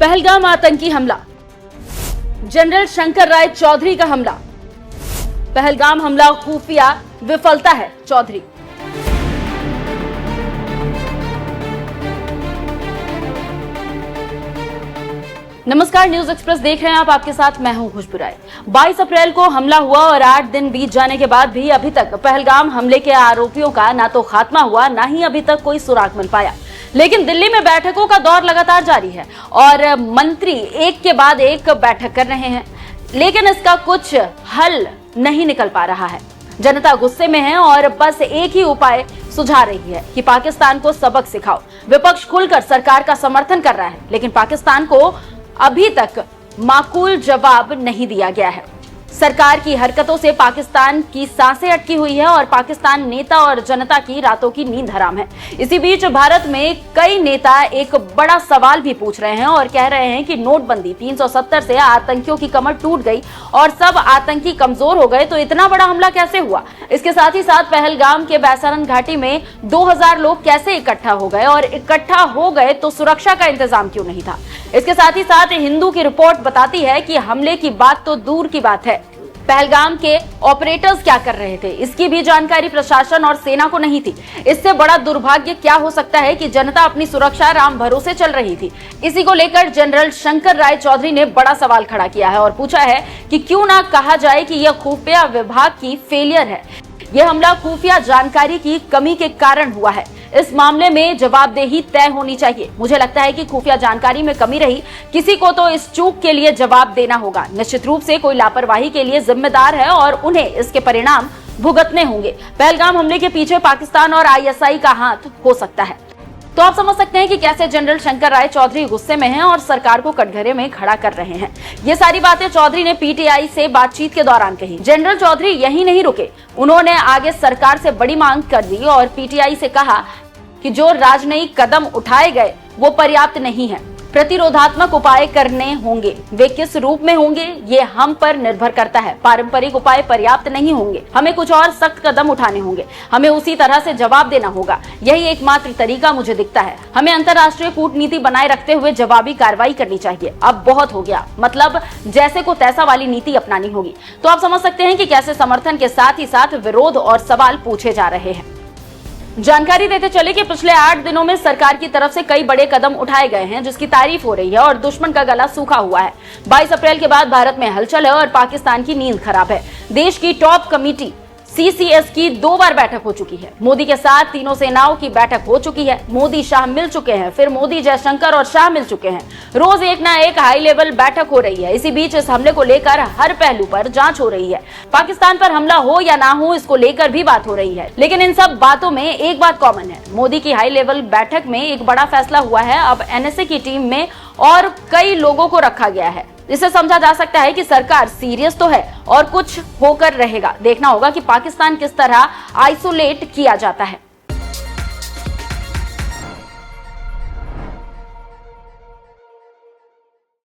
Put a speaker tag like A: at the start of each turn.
A: पहलगाम आतंकी हमला, जनरल शंकर राय चौधरी का हमला। पहलगाम हमला खुफिया विफलता है, चौधरी। नमस्कार, न्यूज एक्सप्रेस देख रहे हैं आप। आपके साथ मैं हूं खुशबू राय। 22 अप्रैल को हमला हुआ और 8 दिन बीत जाने के बाद भी अभी तक पहलगाम हमले के आरोपियों का ना तो खात्मा हुआ, ना ही अभी तक कोई सुराग मिल पाया। लेकिन दिल्ली में बैठकों का दौर लगातार जारी है और मंत्री एक के बाद एक बैठक कर रहे हैं, लेकिन इसका कुछ हल नहीं निकल पा रहा है। जनता गुस्से में है और बस एक ही उपाय सुझा रही है कि पाकिस्तान को सबक सिखाओ। विपक्ष खुलकर सरकार का समर्थन कर रहा है, लेकिन पाकिस्तान को अभी तक माकूल जवाब नहीं दिया गया है। सरकार की हरकतों से पाकिस्तान की सांसें अटकी हुई है और पाकिस्तान नेता और जनता की रातों की नींद हराम है। इसी बीच भारत में कई नेता एक बड़ा सवाल भी पूछ रहे हैं और कह रहे हैं कि नोटबंदी 370 से आतंकियों की कमर टूट गई और सब आतंकी कमजोर हो गए, तो इतना बड़ा हमला कैसे हुआ? इसके साथ ही साथ पहलगाम के बैसारन घाटी में 2000 लोग कैसे इकट्ठा हो गए, और इकट्ठा हो गए तो सुरक्षा का इंतजाम क्यों नहीं था? इसके साथ ही साथ हिंदू की रिपोर्ट बताती है कि हमले की बात तो दूर की बात है, पहलगाम के ऑपरेटर्स क्या कर रहे थे इसकी भी जानकारी प्रशासन और सेना को नहीं थी। इससे बड़ा दुर्भाग्य क्या हो सकता है कि जनता अपनी सुरक्षा राम भरोसे चल रही थी। इसी को लेकर जनरल शंकर राय चौधरी ने बड़ा सवाल खड़ा किया है और पूछा है कि क्यों ना कहा जाए कि यह खुफिया विभाग की फेलियर है। यह हमला खुफिया जानकारी की कमी के कारण हुआ है। इस मामले में जवाबदेही तय होनी चाहिए। मुझे लगता है कि खुफिया जानकारी में कमी रही, किसी को तो इस चूक के लिए जवाब देना होगा। निश्चित रूप से कोई लापरवाही के लिए जिम्मेदार है और उन्हें इसके परिणाम भुगतने होंगे। पहलगाम हमले के पीछे पाकिस्तान और आईएसआई का हाथ हो सकता है। तो आप समझ सकते हैं कि कैसे जनरल शंकर राय चौधरी गुस्से में हैं और सरकार को कटघरे में खड़ा कर रहे हैं। ये सारी बातें चौधरी ने पीटीआई से बातचीत के दौरान कही। जनरल चौधरी यहीं नहीं रुके, उन्होंने आगे सरकार से बड़ी मांग कर दी और पीटीआई से कहा कि जो राजनयिक कदम उठाए गए वो पर्याप्त नहीं है, प्रतिरोधात्मक उपाय करने होंगे। वे किस रूप में होंगे ये हम पर निर्भर करता है। पारंपरिक उपाय पर्याप्त नहीं होंगे, हमें कुछ और सख्त कदम उठाने होंगे। हमें उसी तरह से जवाब देना होगा। यही एकमात्र तरीका मुझे दिखता है। हमें अंतर्राष्ट्रीय कूटनीति बनाए रखते हुए जवाबी कार्रवाई करनी चाहिए। अब बहुत हो गया, मतलब जैसे को तैसा वाली नीति अपनानी होगी। तो आप समझ सकते हैं कि कैसे समर्थन के साथ ही साथ विरोध और सवाल पूछे जा रहे हैं। जानकारी देते चले कि पिछले 8 दिनों में सरकार की तरफ से कई बड़े कदम उठाए गए हैं, जिसकी तारीफ हो रही है और दुश्मन का गला सूखा हुआ है। 22 अप्रैल के बाद भारत में हलचल है और पाकिस्तान की नींद खराब है। देश की टॉप कमेटी सीसीएस की 2 बार बैठक हो चुकी है। मोदी के साथ तीनों सेनाओं की बैठक हो चुकी है। मोदी शाह मिल चुके हैं, फिर मोदी जयशंकर और शाह मिल चुके हैं। रोज एक ना एक हाई लेवल बैठक हो रही है। इसी बीच इस हमले को लेकर हर पहलू पर जांच हो रही है। पाकिस्तान पर हमला हो या ना हो, इसको लेकर भी बात हो रही है। लेकिन इन सब बातों में एक बात कॉमन है, मोदी की हाई लेवल बैठक में एक बड़ा फैसला हुआ है। अब एनएसए की टीम में और कई लोगों को रखा गया है। इससे समझा जा सकता है कि सरकार सीरियस तो है और कुछ होकर रहेगा। देखना होगा कि पाकिस्तान किस तरह आइसोलेट किया जाता है।